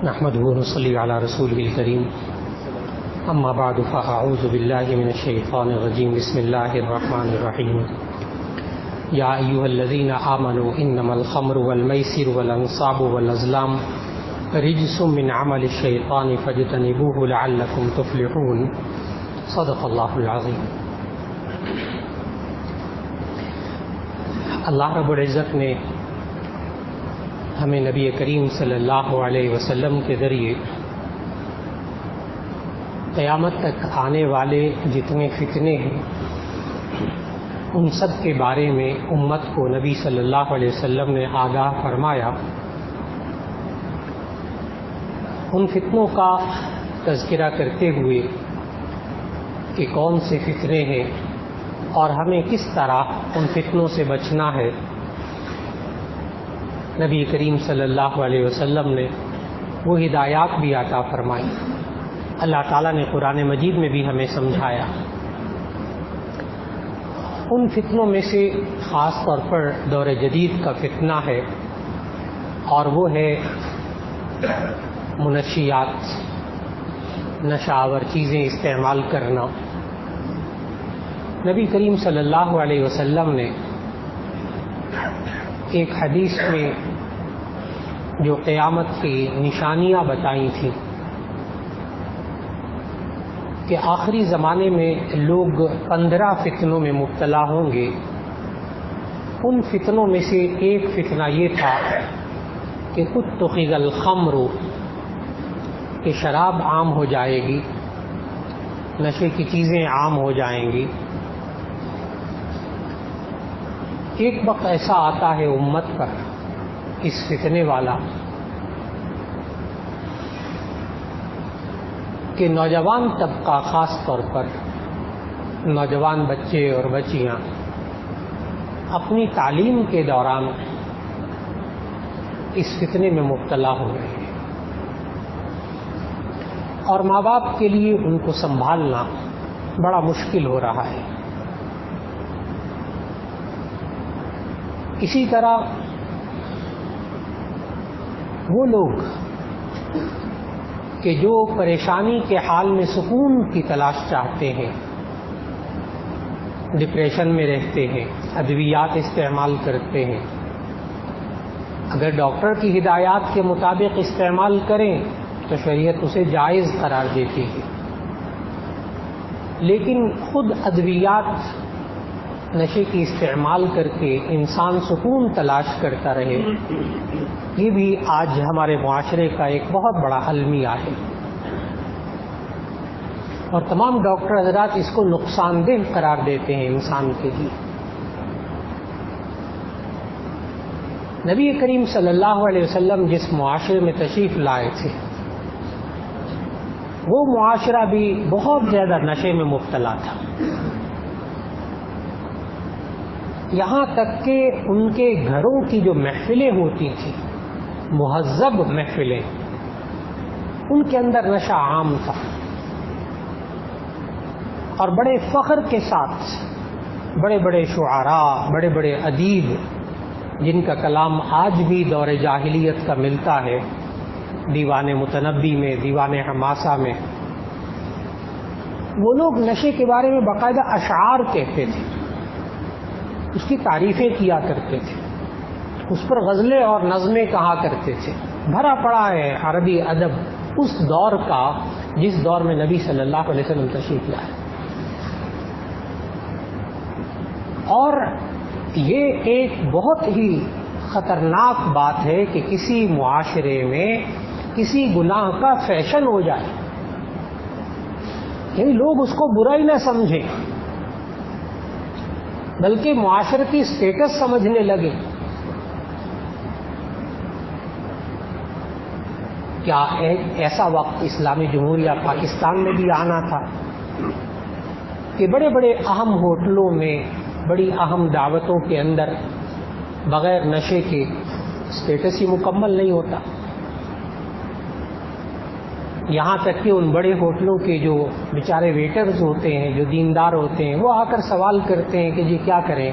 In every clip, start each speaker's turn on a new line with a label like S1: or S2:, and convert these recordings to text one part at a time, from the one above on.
S1: نحمده ونصلي على رسوله الكريم اما بعد فاعوذ بالله من الشيطان الرجيم بسم الله الرحمن الرحيم يا ايها الذين امنوا انما الخمر والميسر والانصاب والازلام رجس من عمل الشيطان فاجتنبوه لعلكم تفلحون صدق الله العظيم. اللہ رب العزت نے ہمیں نبی کریم صلی اللہ علیہ وسلم کے ذریعے قیامت تک آنے والے جتنے فتنے ہیں ان سب کے بارے میں امت کو نبی صلی اللہ علیہ وسلم نے آگاہ فرمایا. ان فتنوں کا تذکرہ کرتے ہوئے کہ کون سے فتنے ہیں اور ہمیں کس طرح ان فتنوں سے بچنا ہے، نبی کریم صلی اللہ علیہ وسلم نے وہ ہدایات بھی عطا فرمائی. اللہ تعالیٰ نے قرآن مجید میں بھی ہمیں سمجھایا. ان فتنوں میں سے خاص طور پر دور جدید کا فتنہ ہے اور وہ ہے منشیات، نشہ آور چیزیں استعمال کرنا. نبی کریم صلی اللہ علیہ وسلم نے ایک حدیث میں جو قیامت کی نشانیاں بتائی تھیں کہ آخری زمانے میں لوگ 15 فتنوں میں مبتلا ہوں گے. ان فتنوں میں سے ایک فتنہ یہ تھا کہ اتخذ الخمر، کہ شراب عام ہو جائے گی، نشے کی چیزیں عام ہو جائیں گی. ایک وقت ایسا آتا ہے امت پر اس فتنے والا کہ نوجوان طبقہ، خاص طور پر نوجوان بچے اور بچیاں اپنی تعلیم کے دوران اس فتنے میں مبتلا ہو رہے ہیں اور ماں باپ کے لیے ان کو سنبھالنا بڑا مشکل ہو رہا ہے. اسی طرح وہ لوگ کہ جو پریشانی کے حال میں سکون کی تلاش چاہتے ہیں، ڈپریشن میں رہتے ہیں، ادویات استعمال کرتے ہیں، اگر ڈاکٹر کی ہدایات کے مطابق استعمال کریں تو شریعت اسے جائز قرار دیتی ہے، لیکن خود ادویات نشے کی استعمال کر کے انسان سکون تلاش کرتا رہے، یہ بھی آج ہمارے معاشرے کا ایک بہت بڑا المیہ ہے اور تمام ڈاکٹر حضرات اس کو نقصان دہ قرار دیتے ہیں انسان کے لیے. نبی کریم صلی اللہ علیہ وسلم جس معاشرے میں تشریف لائے تھے وہ معاشرہ بھی بہت زیادہ نشے میں مبتلا تھا، یہاں تک کہ ان کے گھروں کی جو محفلیں ہوتی تھیں، مہذب محفلیں، ان کے اندر نشہ عام تھا اور بڑے فخر کے ساتھ بڑے بڑے شعراء، بڑے بڑے ادیب جن کا کلام آج بھی دور جاہلیت کا ملتا ہے، دیوان متنبی میں، دیوان حماسہ میں، وہ لوگ نشے کے بارے میں باقاعدہ اشعار کہتے تھے، اس کی تعریفیں کیا کرتے تھے، اس پر غزلیں اور نظمیں کہا کرتے تھے. بھرا پڑا ہے عربی ادب اس دور کا جس دور میں نبی صلی اللہ علیہ وسلم تشریف لائے. اور یہ ایک بہت ہی خطرناک بات ہے کہ کسی معاشرے میں کسی گناہ کا فیشن ہو جائے، یعنی لوگ اس کو برا ہی نہ سمجھیں بلکہ معاشرتی اسٹیٹس سمجھنے لگے. کیا ایسا وقت اسلامی جمہوریہ پاکستان میں بھی آنا تھا کہ بڑے بڑے اہم ہوٹلوں میں، بڑی اہم دعوتوں کے اندر بغیر نشے کے اسٹیٹس ہی مکمل نہیں ہوتا. یہاں تک کہ ان بڑے ہوٹلوں کے جو بیچارے ویٹرز ہوتے ہیں، جو دیندار ہوتے ہیں، وہ آ کر سوال کرتے ہیں کہ جی کیا کریں،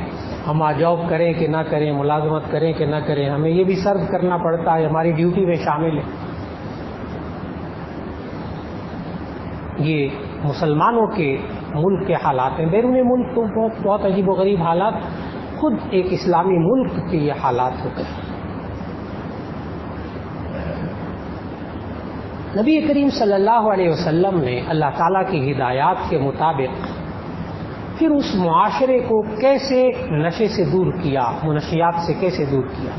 S1: ہم جاب کریں کہ نہ کریں، ملازمت کریں کہ نہ کریں، ہمیں یہ بھی سرو کرنا پڑتا ہے، ہماری ڈیوٹی میں شامل ہے. یہ مسلمانوں کے ملک کے حالات ہیں. بیرون ملک تو بہت عجیب و غریب حالات، خود ایک اسلامی ملک کے یہ حالات ہوتے ہیں. نبی کریم صلی اللہ علیہ وسلم نے اللہ تعالیٰ کی ہدایات کے مطابق پھر اس معاشرے کو کیسے نشے سے دور کیا، منشیات سے کیسے دور کیا.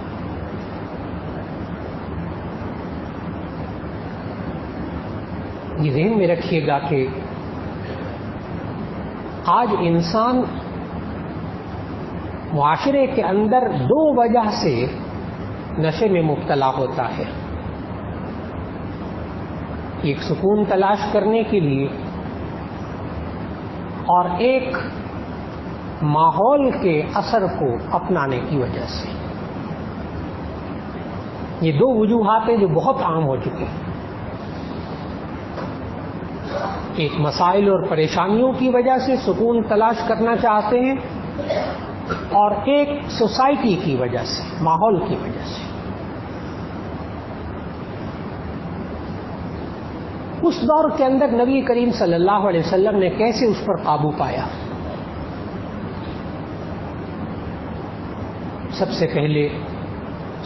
S1: یہ ذہن میں رکھیے گا کہ آج انسان معاشرے کے اندر دو وجہ سے نشے میں مبتلا ہوتا ہے. ایک سکون تلاش کرنے کے لیے، اور ایک ماحول کے اثر کو اپنانے کی وجہ سے. یہ دو وجوہات ہیں جو بہت عام ہو چکے ہیں. ایک مسائل اور پریشانیوں کی وجہ سے سکون تلاش کرنا چاہتے ہیں، اور ایک سوسائٹی کی وجہ سے، ماحول کی وجہ سے. اس دور کے اندر نبی کریم صلی اللہ علیہ وسلم نے کیسے اس پر قابو پایا؟ سب سے پہلے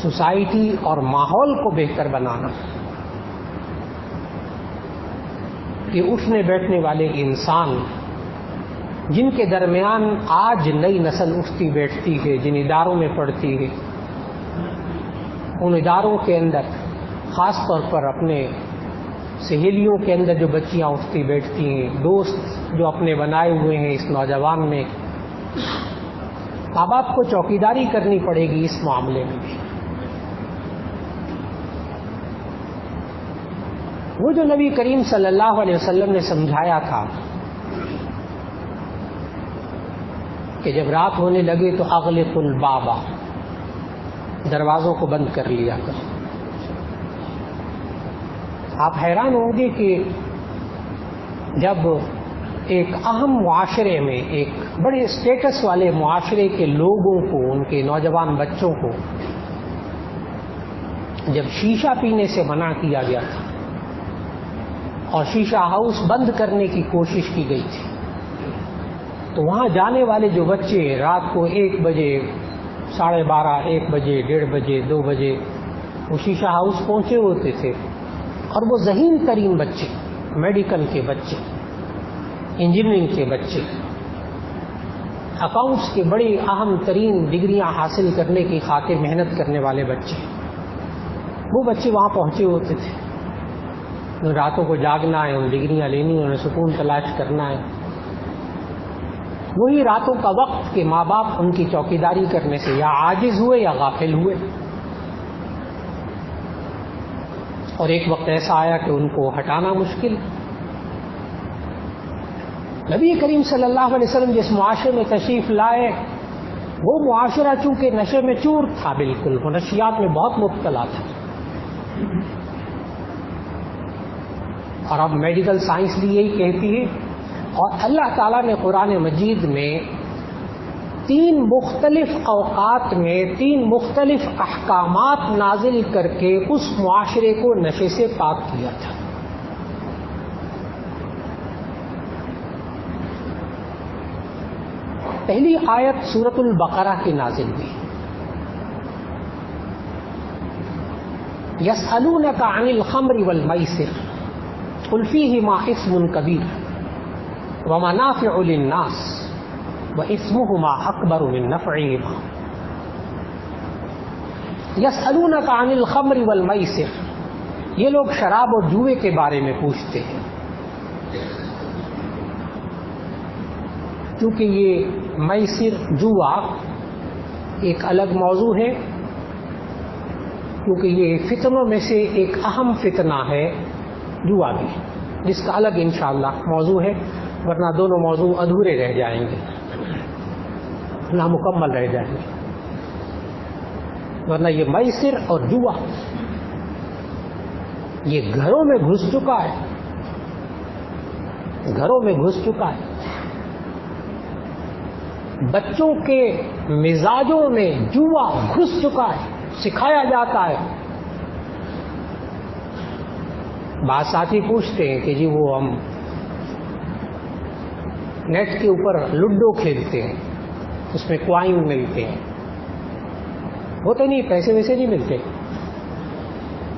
S1: سوسائٹی اور ماحول کو بہتر بنانا. کہ اٹھنے بیٹھنے والے انسان جن کے درمیان آج نئی نسل اٹھتی بیٹھتی ہے، جن اداروں میں پڑھتی ہے، ان اداروں کے اندر خاص طور پر اپنے سہیلیوں کے اندر جو بچیاں اٹھتی بیٹھتی ہیں، دوست جو اپنے بنائے ہوئے ہیں، اس نوجوان میں ماں باپ کو چوکیداری کرنی پڑے گی اس معاملے میں بھی. وہ جو نبی کریم صلی اللہ علیہ وسلم نے سمجھایا تھا کہ جب رات ہونے لگے تو اغلق الباب، دروازوں کو بند کر لیا کرو. آپ حیران ہوں گے کہ جب ایک اہم معاشرے میں، ایک بڑے اسٹیٹس والے معاشرے کے لوگوں کو، ان کے نوجوان بچوں کو جب شیشہ پینے سے منع کیا گیا تھا اور شیشہ ہاؤس بند کرنے کی کوشش کی گئی تھی، تو وہاں جانے والے جو بچے رات کو 1 بجے، 12:30، 1 بجے، 1:30 بجے، 2 بجے وہ شیشہ ہاؤس پہنچے ہوتے تھے. اور وہ ذہین ترین بچے، میڈیکل کے بچے، انجینئرنگ کے بچے، اکاؤنٹس کے بڑی اہم ترین ڈگریاں حاصل کرنے کی خاطر محنت کرنے والے بچے، وہ بچے وہاں پہنچے ہوتے تھے. انہیں راتوں کو جاگنا ہے، ان ڈگریاں لینی، انہیں سکون تلاش کرنا ہے. وہی راتوں کا وقت کہ ماں باپ ان کی چوکیداری کرنے سے یا عاجز ہوئے یا غافل ہوئے. اور ایک وقت ایسا آیا کہ ان کو ہٹانا مشکل. نبی کریم صلی اللہ علیہ وسلم جس معاشرے میں تشریف لائے، وہ معاشرہ چونکہ نشے میں چور تھا، بالکل منشیات میں بہت مبتلا تھا. اور اب میڈیکل سائنس بھی یہی کہتی ہے. اور اللہ تعالیٰ نے قرآن مجید میں 3 مختلف اوقات میں 3 مختلف احکامات نازل کر کے اس معاشرے کو نشے سے پاک کیا تھا. پہلی آیت سورۃ البقرہ کی نازل ہوئی. یسألونک عن الخمر والمیسر قل فیہما اثم کبیر ومنافع للناس وَإِثْمُهُمَا أَكْبَرُ مِن نَّفْعِهِمَا. يَسْأَلُونَكَ عَنِ الْخَمْرِ وَالْمَيْسِرِ، یہ لوگ شراب اور جوئے کے بارے میں پوچھتے ہیں. کیونکہ یہ میسر، جوا ایک الگ موضوع ہے، کیونکہ یہ فتنوں میں سے ایک اہم فتنہ ہے جوا بھی، جس کا الگ انشاءاللہ موضوع ہے، ورنہ دونوں موضوع ادھورے رہ جائیں گے، نامکمل رہ جائیں گے. ورنہ یہ میسر اور جوا یہ گھروں میں گھس چکا ہے، گھروں میں گھس چکا ہے. بچوں کے مزاجوں میں جوا گھس چکا ہے، سکھایا جاتا ہے. بعض ساتھی پوچھتے ہیں کہ جی وہ ہم نیٹ کے اوپر لوڈو کھیلتے ہیں، اس میں کوائن ملتے ہیں. وہ تو نہیں، پیسے ویسے نہیں ملتے.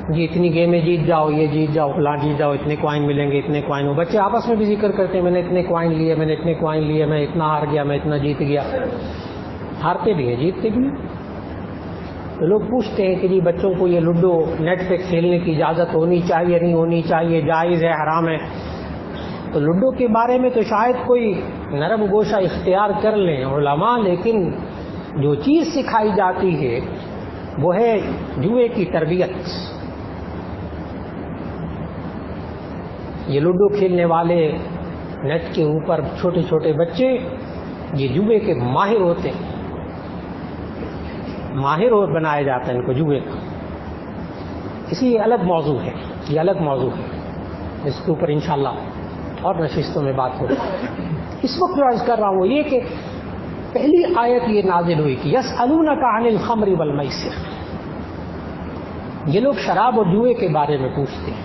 S1: جی اتنی گیمیں جیت جاؤ، یہ جیت جاؤ، فلاں جیت جاؤ، اتنے کوائن ملیں گے، اتنے کوائن. بچے آپس میں بھی ذکر کرتے ہیں میں نے اتنے کوائن لیے، میں نے اتنے کوائن لیے، میں اتنا ہار گیا، میں اتنا جیت گیا. ہارتے بھی ہیں، جیتتے بھی ہیں. تو لوگ پوچھتے ہیں کہ جی بچوں کو یہ لوڈو نیٹ پہ کھیلنے کی اجازت ہونی چاہیے، نہیں ہونی چاہیے، جائز ہے، حرام ہے؟ تو لوڈو کے بارے میں تو شاید کوئی نرم گوشہ اختیار کر لیں علماء، لیکن جو چیز سکھائی جاتی ہے وہ ہے جوئے کی تربیت. یہ لوڈو کھیلنے والے نیٹ کے اوپر چھوٹے چھوٹے بچے یہ جوئے کے ماہر ہوتے ہیں، ماہر بنایا جاتا ہے ان کو جوئے کا. اسی یہ الگ موضوع ہے، یہ الگ موضوع ہے، اس کے اوپر انشاءاللہ اور نشستوں میں بات ہوگی. اس وقت جو عرض کر رہا ہوں یہ کہ پہلی آیت یہ نازل ہوئی کہ یسألونک عن الخمر والمیسر. یہ لوگ شراب اور جوئے کے بارے میں پوچھتے ہیں.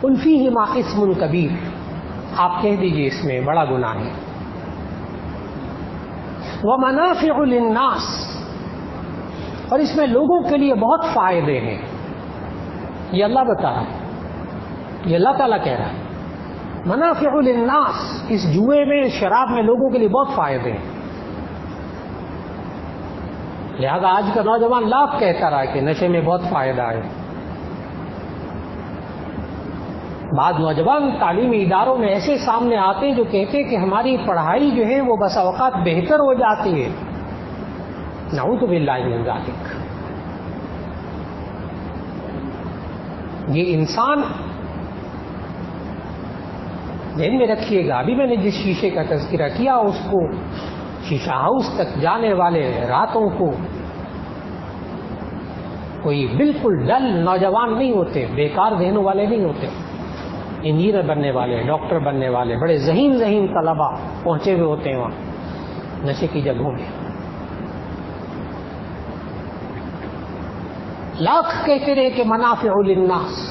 S1: قل فیہما اسم کبیر، آپ کہہ دیجئے اس میں بڑا گناہ ہے. ومنافع للناس، اور اس میں لوگوں کے لیے بہت فائدے ہیں. یہ اللہ بتا رہا ہے، یہ اللہ تعالیٰ کہہ رہا ہے. منافع للناس، اس جوئے میں، اس شراب میں لوگوں کے لیے بہت فائدے ہیں. لہذا آج کا نوجوان لاکھ کہتا رہا کہ نشے میں بہت فائدہ ہے. بعض نوجوان تعلیمی اداروں میں ایسے سامنے آتے ہیں جو کہتے ہیں کہ ہماری پڑھائی جو ہے وہ بسا اوقات بہتر ہو جاتی ہے. نعوذ باللہ من ذالک. یہ انسان ذہن میں رکھیے گا، ابھی میں نے جس شیشے کا تذکرہ کیا اس کو شیشہ ہاؤس تک جانے والے راتوں کو کوئی بالکل ڈل نوجوان نہیں ہوتے، بیکار ذہنوں والے نہیں ہوتے. انجینئر بننے والے، ڈاکٹر بننے والے، بڑے ذہین ذہین طلباء پہنچے ہوئے ہوتے ہیں وہاں نشے کی جگہوں میں. لاکھ کہتے رہے کہ منافع للناس.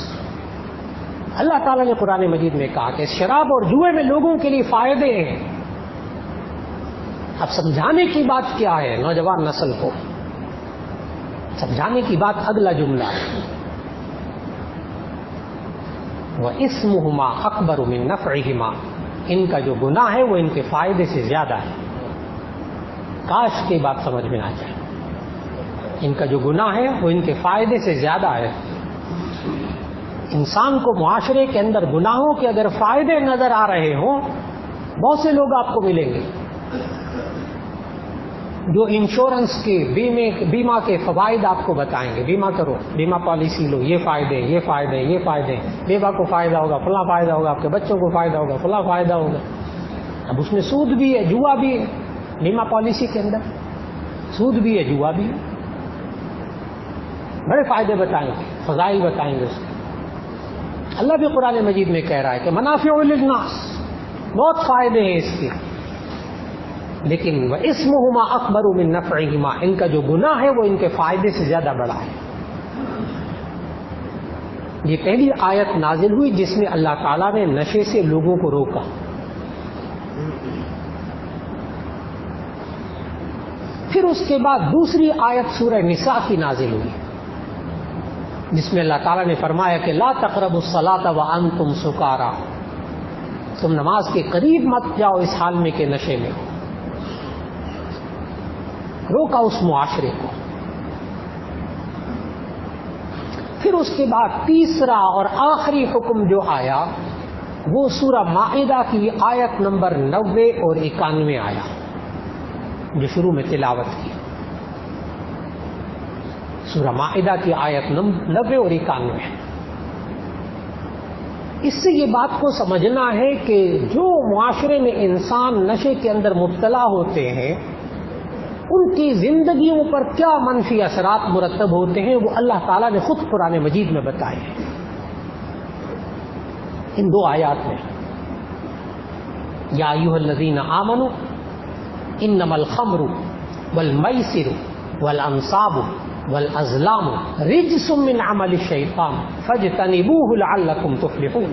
S1: اللہ تعالیٰ نے قرآن مجید میں کہا کہ شراب اور جوئے میں لوگوں کے لیے فائدے ہیں. اب سمجھانے کی بات کیا ہے نوجوان نسل کو؟ سمجھانے کی بات اگلا جملہ ہے، وَإِسْمُهُمَا أَكْبَرُ مِن نَفْعِهِمَا. ان کا جو گناہ ہے وہ ان کے فائدے سے زیادہ ہے. کاش کی بات سمجھ میں آ جائے. ان کا جو گناہ ہے وہ ان کے فائدے سے زیادہ ہے. انسان کو معاشرے کے اندر گناہوں کے اگر فائدے نظر آ رہے ہوں، بہت سے لوگ آپ کو ملیں گے جو انشورنس کے بیمہ کے فوائد آپ کو بتائیں گے. بیمہ کرو، بیمہ پالیسی لو، یہ فائدے، یہ فائدے، یہ فائدے. بیوہ کو فائدہ ہوگا، فلاں فائدہ ہوگا، آپ کے بچوں کو فائدہ ہوگا، فلاں فائدہ ہوگا. اب اس میں سود بھی ہے، جوا بھی ہے. بیمہ پالیسی کے اندر سود بھی ہے، جوا بھی ہے. بڑے فائدے بتائیں گے، فضائل بتائیں گے اس کے. اللہ بھی قرآن مجید میں کہہ رہا ہے کہ منافع للناس، بہت فائدے ہیں اس کے. لیکن وَإِسْمُهُمَا أَكْبَرُ مِن نَفْعِهِمَا. ان کا جو گناہ ہے وہ ان کے فائدے سے زیادہ بڑا ہے. یہ پہلی آیت نازل ہوئی جس میں اللہ تعالیٰ نے نشے سے لوگوں کو روکا. پھر اس کے بعد دوسری آیت سورہ نساء کی نازل ہوئی جس میں اللہ تعالیٰ نے فرمایا کہ لا تقربوا الصلاۃ وانتم سکارا. تم نماز کے قریب مت جاؤ اس حال میں کہ نشے میں. روکا اس معاشرے کو. پھر اس کے بعد تیسرا اور آخری حکم جو آیا وہ سورہ مائدہ کی آیت نمبر 90 اور 91 آیا جو شروع میں تلاوت کی. سورہ مائدہ کی آیت 90 اور 91. اس سے یہ بات کو سمجھنا ہے کہ جو معاشرے میں انسان نشے کے اندر مبتلا ہوتے ہیں ان کی زندگیوں پر کیا منفی اثرات مرتب ہوتے ہیں وہ اللہ تعالیٰ نے خود قرآن مجید میں بتائے ہیں ان دو آیات میں. یا ایھا الذین آمنوا انما الخمر والمیسر والانصاب والازلام رجس من عمل الشیطان فاجتنبوه لعلکم تفلحون.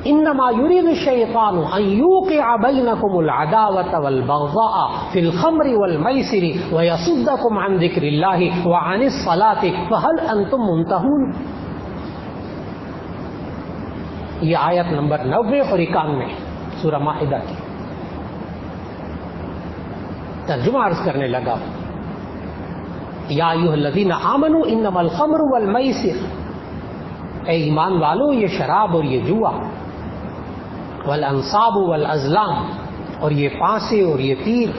S1: انما يريد الشيطان ان يوقع بينكم العداوة والبغضاء في الخمر والميسر ويصدكم عن ذكر الله وعن الصلاة فهل انتم منتهون. یہ آیت نمبر 90 اور 91 سورہ مائدہ کی. ترجمہ عرض کرنے لگا. یا ایھا الذین آمنوا انما الخمر والمیسر، اے ایمان والو یہ شراب اور یہ جوا، والانصاب والازلام اور یہ پانسے اور یہ تیر،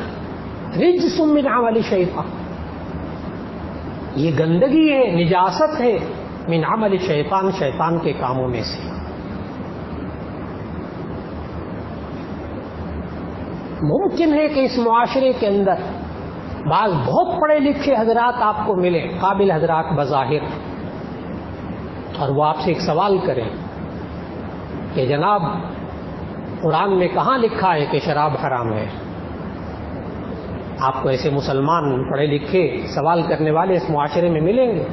S1: رجس من عمل شیطان، یہ گندگی ہے، نجاست ہے، من عمل شیطان، شیطان کے کاموں میں سے. ممکن ہے کہ اس معاشرے کے اندر بعض بہت پڑھے لکھے حضرات آپ کو ملے، قابل حضرات بظاہر، اور وہ آپ سے ایک سوال کریں کہ جناب قرآن میں کہاں لکھا ہے کہ شراب حرام ہے؟ آپ کو ایسے مسلمان پڑھے لکھے سوال کرنے والے اس معاشرے میں ملیں گے.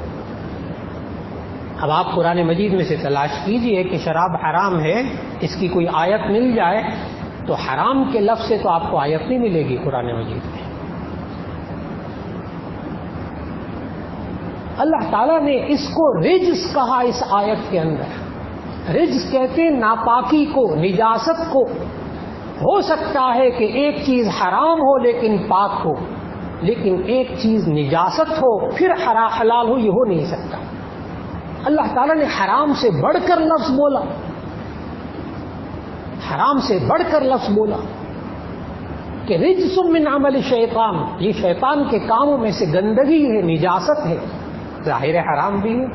S1: اب آپ قرآن مجید میں سے تلاش کیجئے کہ شراب حرام ہے، اس کی کوئی آیت مل جائے تو حرام کے لفظ سے تو آپ کو آیت نہیں ملے گی قرآن مجید میں. اللہ تعالیٰ نے اس کو رجس کہا اس آیت کے اندر. رجس کہتے ہیں ناپاکی کو، نجاست کو. ہو سکتا ہے کہ ایک چیز حرام ہو لیکن پاک ہو، لیکن ایک چیز نجاست ہو پھر حلال ہو، یہ ہو نہیں سکتا. اللہ تعالیٰ نے حرام سے بڑھ کر لفظ بولا، حرام سے بڑھ کر لفظ بولا کہ رجس من عمل شیطان، یہ شیطان کے کاموں میں سے گندگی ہے، نجاست ہے. ظاہر حرام بھی ہے.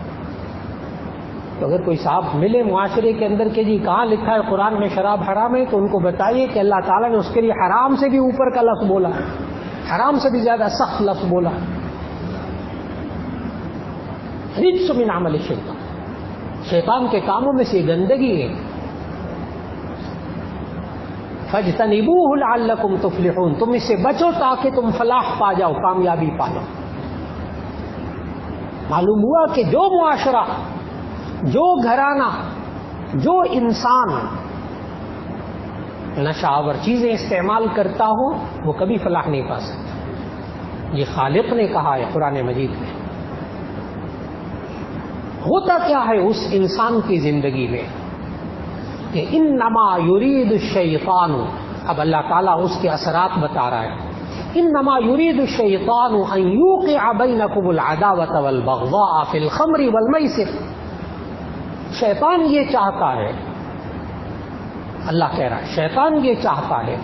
S1: تو اگر کوئی صاحب ملے معاشرے کے اندر کہ جی کہاں لکھا ہے قرآن میں شراب حرام ہے، تو ان کو بتائیے کہ اللہ تعالیٰ نے اس کے لیے حرام سے بھی اوپر کا لفظ بولا، حرام سے بھی زیادہ سخت لفظ بولا. رجس من عمل شیطان، شیطان کے کاموں میں سے گندگی ہے. فاجتنبوہ لعلکم تفلحون، تم اس سے بچو تاکہ تم فلاح پا جاؤ، کامیابی پا جاؤ. معلوم ہوا کہ جو معاشرہ، جو گھرانہ، جو انسان نشہ آور چیزیں استعمال کرتا ہو وہ کبھی فلاح نہیں پا سکتا. یہ خالق نے کہا ہے قرآن مجید میں. ہوتا کیا ہے اس انسان کی زندگی میں کہ انما یرید الشیطان، اب اللہ تعالیٰ اس کے اثرات بتا رہا ہے. انما یرید الشیطان ان یوقع بینکم العداوۃ والبغضاء فی الخمر والمیسر. شیطان یہ چاہتا ہے، اللہ کہہ رہا ہے شیطان یہ چاہتا ہے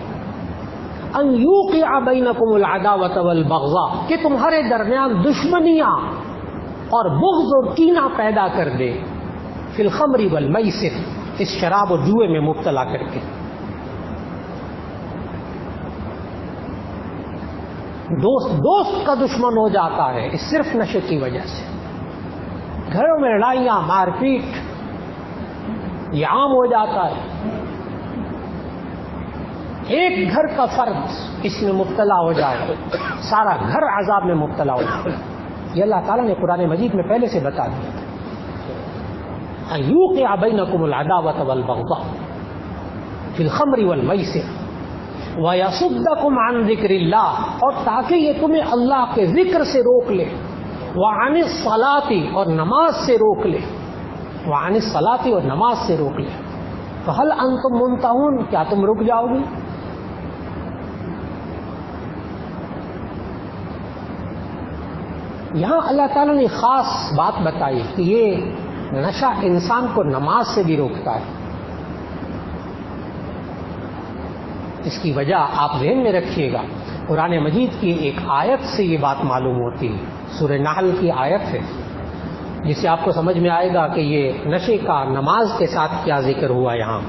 S1: ان یوقع بینکم العداوۃ والبغضاء، کہ تمہارے درمیان دشمنیاں اور بغض اور کینہ پیدا کر دے، فی الخمر والمیسر، اس شراب اور جوئے میں مبتلا کر کے. دوست کا دشمن ہو جاتا ہے اس صرف نشے کی وجہ سے. گھروں میں لڑائیاں، مار پیٹ یہ عام ہو جاتا ہے. ایک گھر کا فرد اس میں مبتلا ہو جائے، سارا گھر عذاب میں مبتلا ہو جائے. یہ اللہ تعالیٰ نے قرآن مجید میں پہلے سے بتا دیا تھا. یوقع بینکم العداوۃ والبغضاء فی الخمر والمیسر ویصدکم عن ذکر اللہ، اور تاکہ یہ تمہیں اللہ کے ذکر سے روک لے، وعن الصلاۃ، اور نماز سے روک لے، وعن الصلاۃ، اور نماز سے روک لے. فہل انتم منتہون، کیا تم رک جاؤ گے؟ یہاں اللہ تعالیٰ نے خاص بات بتائی کہ یہ نشہ انسان کو نماز سے بھی روکتا ہے. اس کی وجہ آپ ذہن میں رکھیے گا، قرآن مجید کی ایک آیت سے یہ بات معلوم ہوتی ہے. سورہ نحل کی آیت ہے جس سے آپ کو سمجھ میں آئے گا کہ یہ نشے کا نماز کے ساتھ کیا ذکر ہوا. یہاں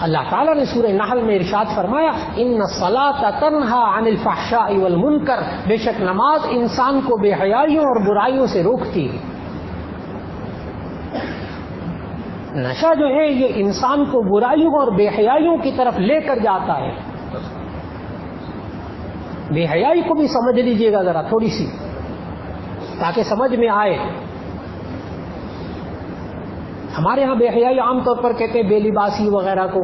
S1: اللہ تعالیٰ نے سورہ نحل میں ارشاد فرمایا ان الصلاۃ تنہی عن الفحشاء والمنکر، بے شک نماز انسان کو بے حیائیوں اور برائیوں سے روکتی ہے. نشہ جو ہے یہ انسان کو برائیوں اور بے حیائیوں کی طرف لے کر جاتا ہے. بے حیائی کو بھی سمجھ لیجئے گا ذرا تھوڑی سی, تاکہ سمجھ میں آئے. ہمارے ہاں بے حیائی عام طور پر کہتے ہیں بے لباسی وغیرہ کو.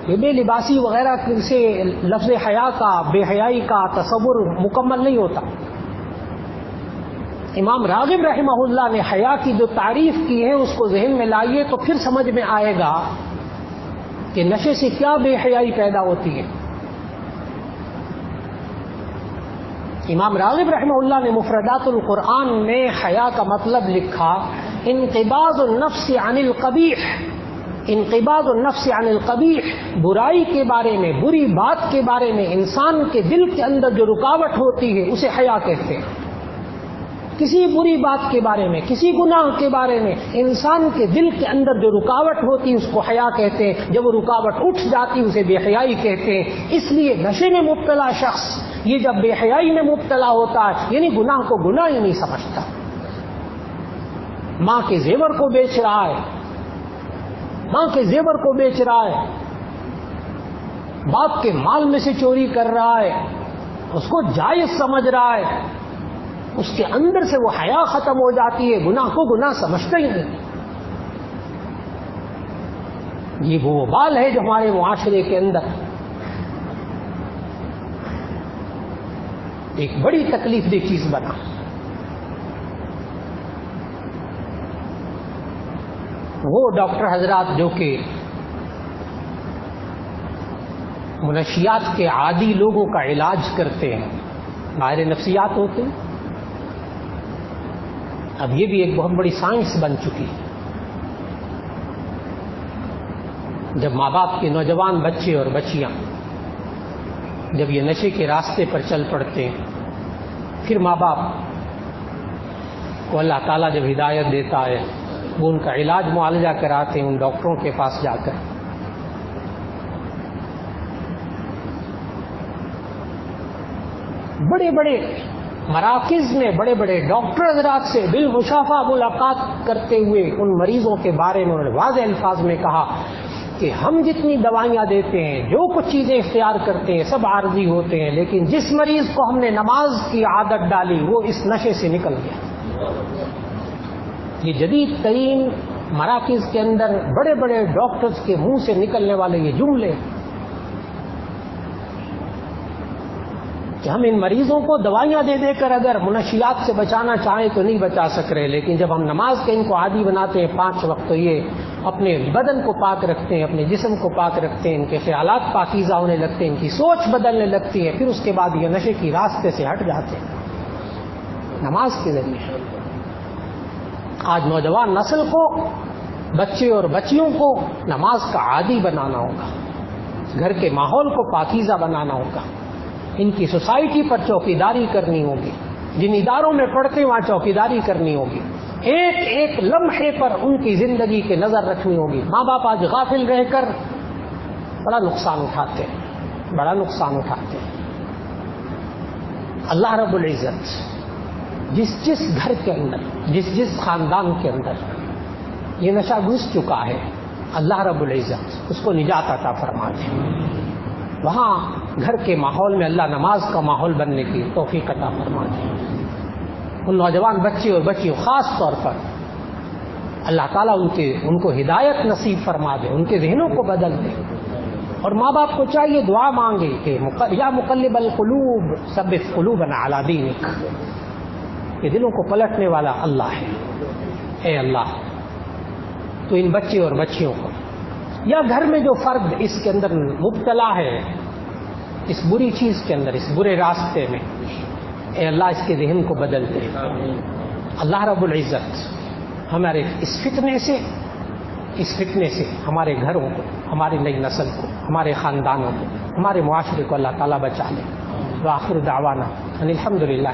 S1: یہ بے لباسی وغیرہ سے لفظ حیا کا, بے حیائی کا تصور مکمل نہیں ہوتا. امام راغب رحمہ اللہ نے حیا کی جو تعریف کی ہے اس کو ذہن میں لائیے تو پھر سمجھ میں آئے گا کہ نشے سے کیا بے حیائی پیدا ہوتی ہے. امام راغب رحمہ اللہ نے مفردات القرآن میں حیا کا مطلب لکھا انقباض النفس عن القبیح. انقباض النفس عن القبیح, برائی کے بارے میں, بری بات کے بارے میں انسان کے دل کے اندر جو رکاوٹ ہوتی ہے اسے حیا کہتے ہیں. کسی بری بات کے بارے میں, کسی گناہ کے بارے میں انسان کے دل کے اندر جو رکاوٹ ہوتی ہے اس کو حیا کہتے ہیں. جب وہ رکاوٹ اٹھ جاتی ہے اسے بے حیائی کہتے ہیں. اس لیے نشے میں مبتلا شخص یہ جب بے حیائی میں مبتلا ہوتا ہے یعنی گناہ کو گناہ ہی نہیں سمجھتا. ماں کے زیور کو بیچ رہا ہے, ماں کے زیور کو بیچ رہا ہے, باپ کے مال میں سے چوری کر رہا ہے, اس کو جائز سمجھ رہا ہے, اس کے اندر سے وہ حیا ختم ہو جاتی ہے, گناہ کو گناہ سمجھتا ہی نہیں. یہ وہ وبال ہے جو ہمارے معاشرے کے اندر ایک بڑی تکلیف دہ چیز بنا. وہ ڈاکٹر حضرات جو کہ منشیات کے عادی لوگوں کا علاج کرتے ہیں, ماہر نفسیات ہوتے ہیں. اب یہ بھی ایک بہت بڑی سائنس بن چکی ہے. جب ماں باپ کے نوجوان بچے اور بچیاں جب یہ نشے کے راستے پر چل پڑتے ہیں, پھر ماں باپ کو اللہ تعالیٰ جب ہدایت دیتا ہے وہ ان کا علاج معالجہ کراتے ہیں ان ڈاکٹروں کے پاس جا کر. بڑے بڑے مراکز میں بڑے بڑے ڈاکٹر حضرات سے بالمشافہ ملاقات کرتے ہوئے ان مریضوں کے بارے میں انہوں نے واضح الفاظ میں کہا کہ ہم جتنی دوائیاں دیتے ہیں, جو کچھ چیزیں اختیار کرتے ہیں, سب عارضی ہوتے ہیں, لیکن جس مریض کو ہم نے نماز کی عادت ڈالی وہ اس نشے سے نکل گیا. یہ جدید ترین مراکز کے اندر بڑے بڑے ڈاکٹرز کے منہ سے نکلنے والے یہ جملے کہ ہم ان مریضوں کو دوائیاں دے دے کر اگر منشیات سے بچانا چاہیں تو نہیں بچا سک رہے, لیکن جب ہم نماز کے ان کو عادی بناتے ہیں 5 وقت تو یہ اپنے بدن کو پاک رکھتے ہیں, اپنے جسم کو پاک رکھتے ہیں, ان کے خیالات پاکیزہ ہونے لگتے ہیں, ان کی سوچ بدلنے لگتی ہے, پھر اس کے بعد یہ نشے کی راستے سے ہٹ جاتے ہیں نماز کے ذریعے. آج نوجوان نسل کو, بچے اور بچیوں کو نماز کا عادی بنانا ہوگا, گھر کے ماحول کو پاکیزہ بنانا ہوگا, ان کی سوسائٹی پر چوکیداری کرنی ہوگی, جن اداروں میں پڑھتے وہاں چوکیداری کرنی ہوگی, ایک ایک لمحے پر ان کی زندگی کی نظر رکھنی ہوگی. ماں باپ آج غافل رہ کر بڑا نقصان اٹھاتے ہیں, بڑا نقصان اٹھاتے ہیں. اللہ رب العزت جس جس گھر کے اندر, جس جس خاندان کے اندر یہ نشہ گھس چکا ہے, اللہ رب العزت اس کو نجات عطا فرما دے. وہاں گھر کے ماحول میں اللہ نماز کا ماحول بننے کی توفیق عطا فرما دے. ان نوجوان بچے اور بچیوں خاص طور پر اللہ تعالیٰ ان کو ہدایت نصیب فرما دے, ان کے ذہنوں کو بدل دے. اور ماں باپ کو چاہیے دعا مانگے کہ یا مقلب القلوب ثبت قلوبنا علی دینک, یہ دلوں کو پلٹنے والا اللہ ہے. اے اللہ تو ان بچے اور بچیوں کو یا گھر میں جو فرد اس کے اندر مبتلا ہے, اس بری چیز کے اندر, اس برے راستے میں, اے اللہ اس کے ذہن کو بدل دے. اللہ رب العزت ہمارے اس فتنے سے ہمارے گھروں کو, ہماری نئی نسل کو, ہمارے خاندانوں کو, ہمارے معاشرے کو اللہ تعالیٰ بچا لے. وآخر دعوانا ان الحمد للہ.